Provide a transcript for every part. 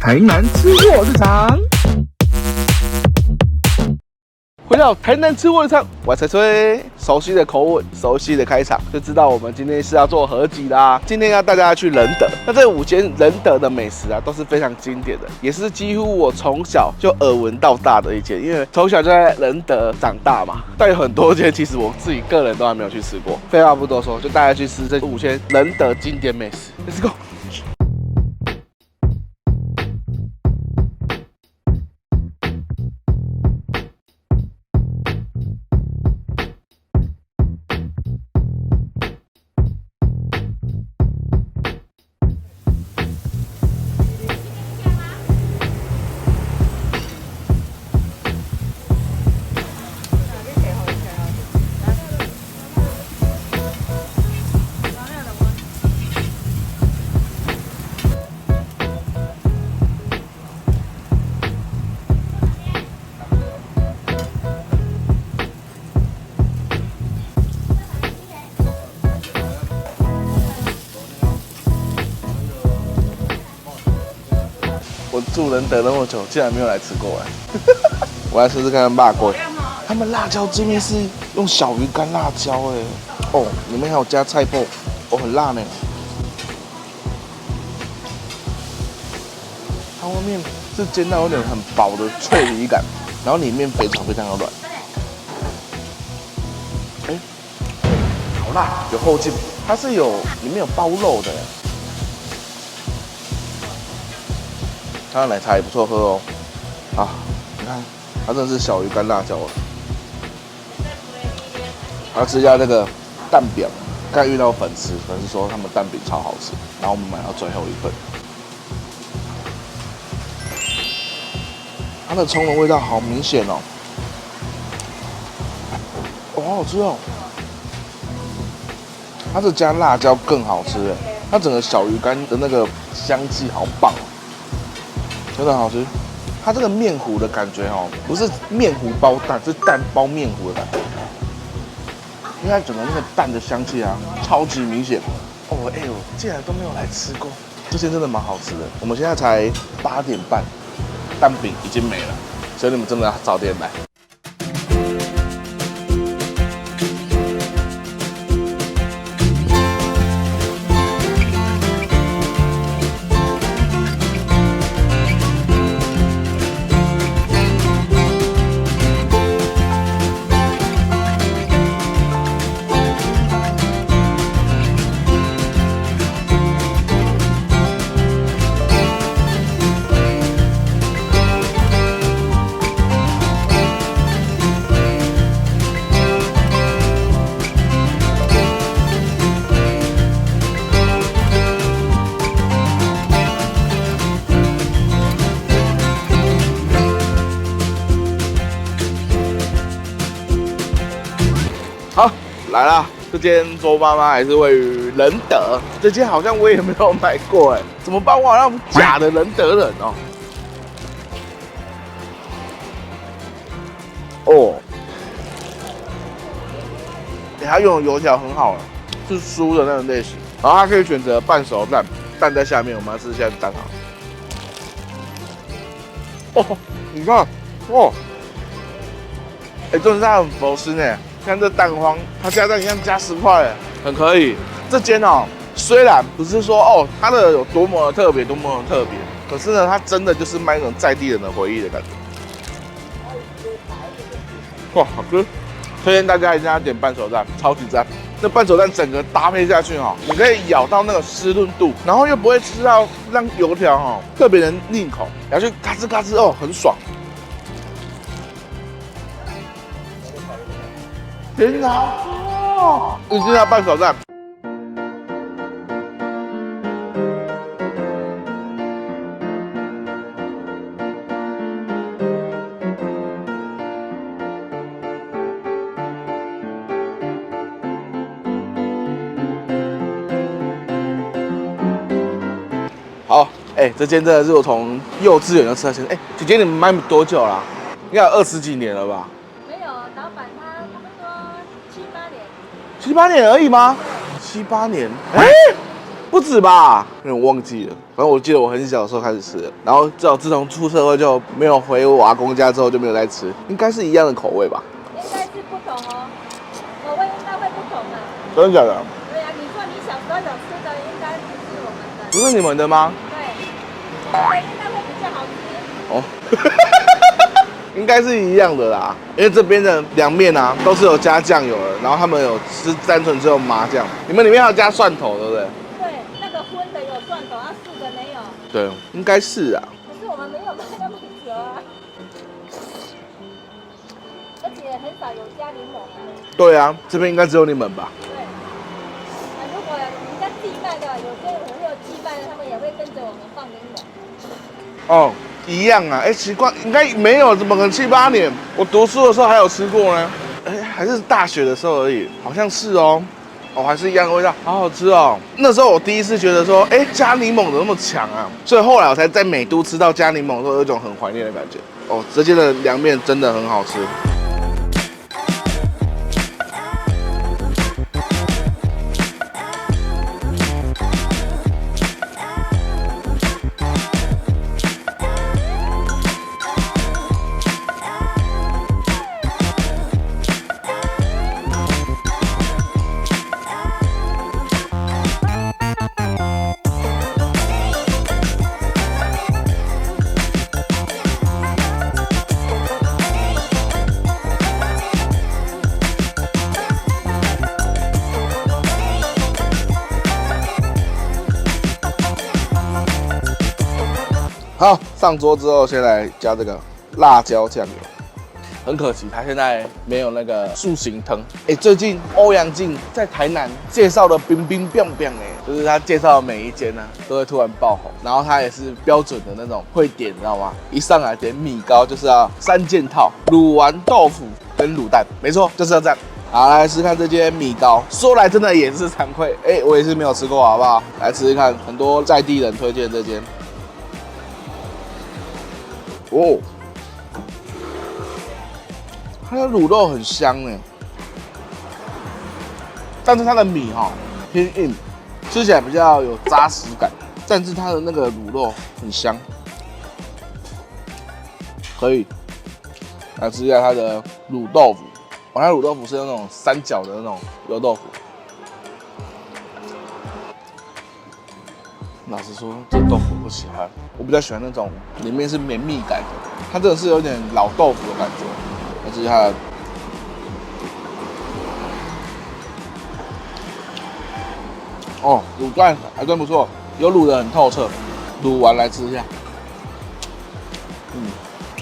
台南吃货日常。回到台南吃货日常，我吹吹，熟悉的口吻，熟悉的开场，就知道我们今天是要做合集啦。今天要带大家去仁德，那这5间仁德的美食啊，都是非常经典的，也是几乎我从小就耳闻到大的一间，因为从小就在仁德长大嘛。但有很多间其实我自己个人都还没有去吃过。废话不多说，就带大家去吃这5间仁德经典美食 ，Let's go。我住仁德那么久，竟然没有来吃过哎！我来试试看辣粿，他们辣椒这边是用小鱼干辣椒哎，哦，里面还有加菜脯，哦，很辣呢。它外面是煎到有点很薄的脆梨感，然后里面非常的软。哎，好辣，有后劲，它是里面有包肉的。它的奶茶也不错喝哦，啊，你看，它真的是小鱼干辣椒了。还要吃一下这个蛋饼，刚才遇到粉丝说他们蛋饼超好吃，然后我们买到最后一份。它的葱的味道好明显哦，哦，好好吃哦。它是加辣椒更好吃哎，它整个小鱼干的那个香气好棒哦。真的好吃，它这个面糊的感觉哦，不是面糊包蛋，是蛋包面糊的感觉。因为它整个那个蛋的香气啊，超级明显。哦，哎呦，竟然都没有来吃过，这些真的蛮好吃的。我们现在才8点半，蛋饼已经没了，所以你们真的要早点来。好，来啦！这间周妈妈还是位于仁德，这间好像我也没有买过哎，怎么办？我好像假的仁德人哦。哦，它用的油条很好，是酥的那种类型，然后它可以选择半熟蛋，蛋在下面，我们要试一下蛋好。哦，你看，哦，哎，真的是它很佛心哎。看这蛋黄，它加蛋一样加10块，很可以。这间哦，虽然不是说哦它的有多么的特别，多么的特别，可是呢，它真的就是卖那种在地人的回忆的感觉。哇，好吃！推荐大家一定要点半熟蛋，超级赞。那半熟蛋整个搭配下去哦，你可以咬到那个湿润度，然后又不会吃到让油条哦特别的腻口，然后就嘎吱嘎吱哦，很爽。天哪！哦，一定要半熟蛋。好，哎，这间真的是我从幼稚园就吃到现在。哎，姐姐你们卖多久啦？应该有20几年了吧？没有，老板他差不多7、8年。7、8年而已吗？7、8年？哎，不止吧，因为我忘记了。反正我记得我很小的时候开始吃的，然后自从出社会就没有回我阿公家之后就没有再吃，应该是一样的口味吧？应该是不同哦，口味应该会不同的。真的假的？对啊，你说你小时候有吃的，应该不是我们的。不是你们的吗？对，我们应该会比较好吃。哦，应该是一样的啦，因为这边的凉面啊都是有加酱油的，然后他们有吃单纯只有麻酱，你们里面还有加蒜头，对不对？对，那个荤的有蒜头，啊素的没有。对，应该是啊。可是我们没有卖那么久啊，而且很少有加柠檬啊。对啊，这边应该只有你们吧？对，如果人家寄卖的，有些人会有寄卖的，他们也会跟着我们放柠檬。哦，一样啊。哎，奇怪，应该没有，怎么可能7、8年？我读书的时候还有吃过呢。哎，还是大学的时候而已，好像是哦。哦，还是一样的味道，好好吃哦。那时候我第一次觉得说，哎，加柠檬怎么那么强啊？所以后来我才在美都吃到加柠檬的时候，有一种很怀念的感觉。哦，这间的凉面真的很好吃。好，上桌之后先来加这个辣椒酱油。很可惜，它现在没有那个塑形汤。哎，最近欧阳靖在台南介绍的冰冰冰冰，就是他介绍的每一间呢，都会突然爆红。然后他也是标准的那种会点，你知道吗？一上来点米糕就是要3件套，卤丸、豆腐跟卤蛋，没错，就是要这样。好，来吃看这间米糕，说来真的也是惭愧，哎，我也是没有吃过，好不好？来吃吃看，很多在地人推荐这间。哦，它的卤肉很香哎，但是它的米偏硬，吃起来比较有扎实感，但是它的那个卤肉很香，可以来吃一下它的卤豆腐。它的卤豆腐是那种3角的那种油豆腐。老实说，这豆腐我不喜欢，我比较喜欢那种里面是绵密感的，它真的是有点老豆腐的感觉。这是它的，哦，卤蛋还真不错，有卤得很透彻。卤完来吃一下，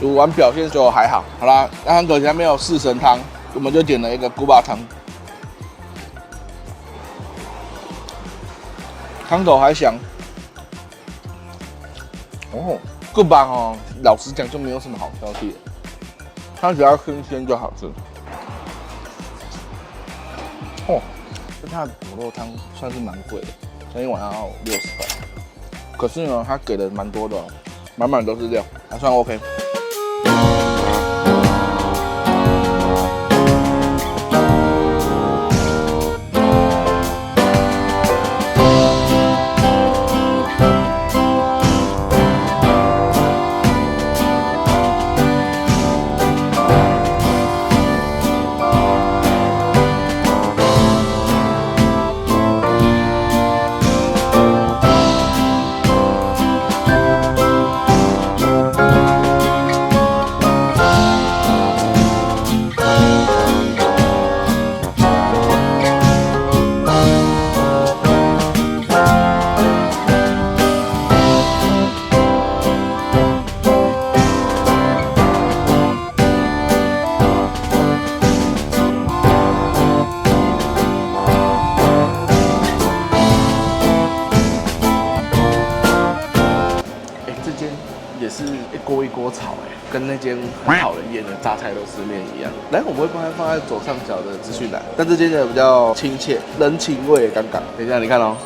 卤完表现就还好。好啦，那很可惜还没有4神汤，我们就点了一个古巴汤，汤头还香。哦，古巴老实讲就没有什么好挑剔的，它只要新鲜就好吃。哦，它的果肉汤算是蛮贵的，一碗要60块。可是呢，它给的蛮多的，满满都是料，还算 OK。也是一锅一锅炒，跟那间很讨人厌的榨菜肉丝面一样。来，我们会帮它放在左上角的资讯栏，但这间的比较亲切，人情味也刚刚。等一下，你看哦，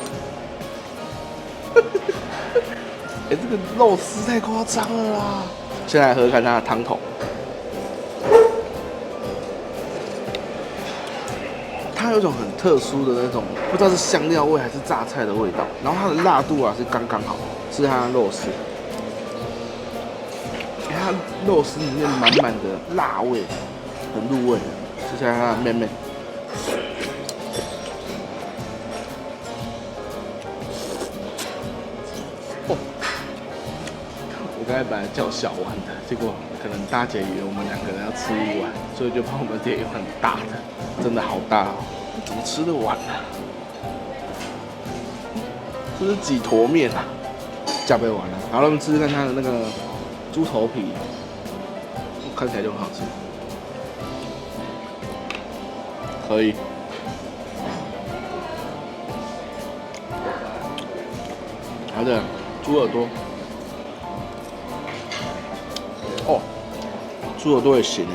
这个肉丝太夸张了啦！先来喝喝看它的汤头，它有有一种很特殊的那种，不知道是香料味还是榨菜的味道。然后它的辣度啊是刚刚好，是它的肉丝。它肉丝里面满满的辣味，很入味。吃起来它的面面。哦，我刚才本来叫小碗的，结果可能大姐以为我们2个人要吃1碗，所以就帮我们点一碗大的，真的好大哦，怎么吃得完啊？这是几坨面啊？加倍完了，好了，我们吃吃看它的那个猪头皮，看起来就很好吃，可以。好的，猪耳朵。哦，猪耳朵也行哎。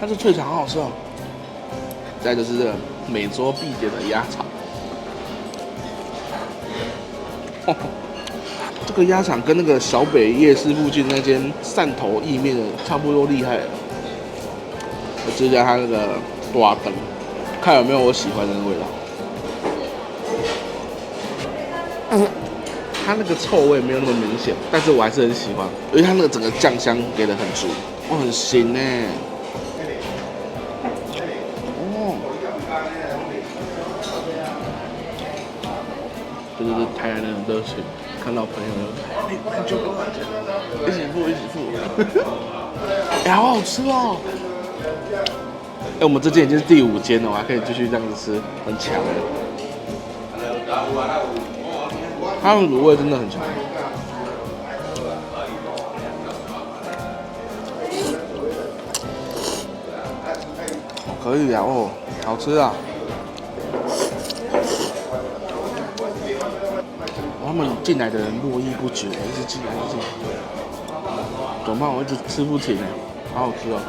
它是脆肠，好好吃哦。再就是这个每桌必点的鸭肠。哦，这个鸭肠跟那个小北夜市附近那间汕头意面的差不多厉害了。我吃一下它那个大灯，看有没有我喜欢的味道。它那个臭味没有那么明显，但是我还是很喜欢，因为它那个整个酱香给的很足，哦，很行呢。哦，这就是台南人的热情，看到朋友就一起付，哎，好好吃哦。哎，我们这间已经是第5间了，我还可以继续这样子吃，很强哎。它的卤味真的很强，可以啊，哦，好吃啊！他们进来的人络绎不绝，一直进来，怎么办？我一直吃不停哎，好好吃哦！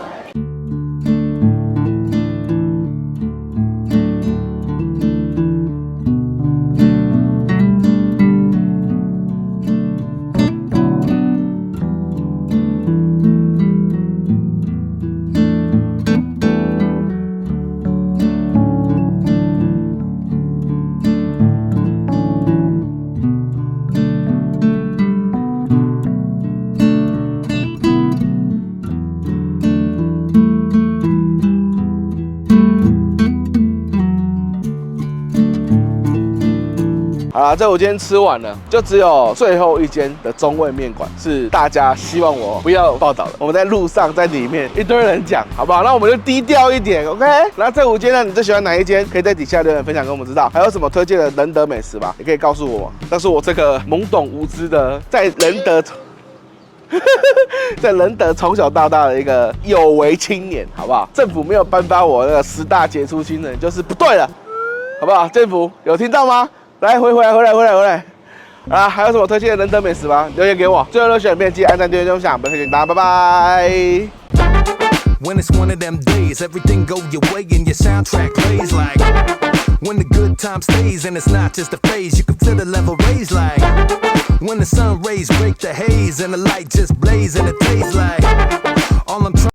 好啦，这我今天吃完了，就只有最后一间的中味面馆是大家希望我不要报道的。我们在路上，在里面一堆人讲，好不好？那我们就低调一点 ，OK？ 那这5间呢，你最喜欢哪一间？可以在底下留言分享给我们知道。还有什么推荐的仁德美食吧，也可以告诉我。但是我这个懵懂无知的，在仁德在仁德从小到大的一个有为青年，好不好？政府没有颁发我那个10大杰出青年，就是不对了，好不好？政府有听到吗？来，回来！啊，还有什么推荐的仁德美食吗？留言给我。最后的选片记得按赞、订阅、分享，不要客气，大家拜拜。When it's one of them days, everything go your way and your soundtrack plays like. When the good time stays and it's not just a phase, you can feel the level raise like. When the sun rays break the haze and the light just blaze and it tastes like. All I'm trying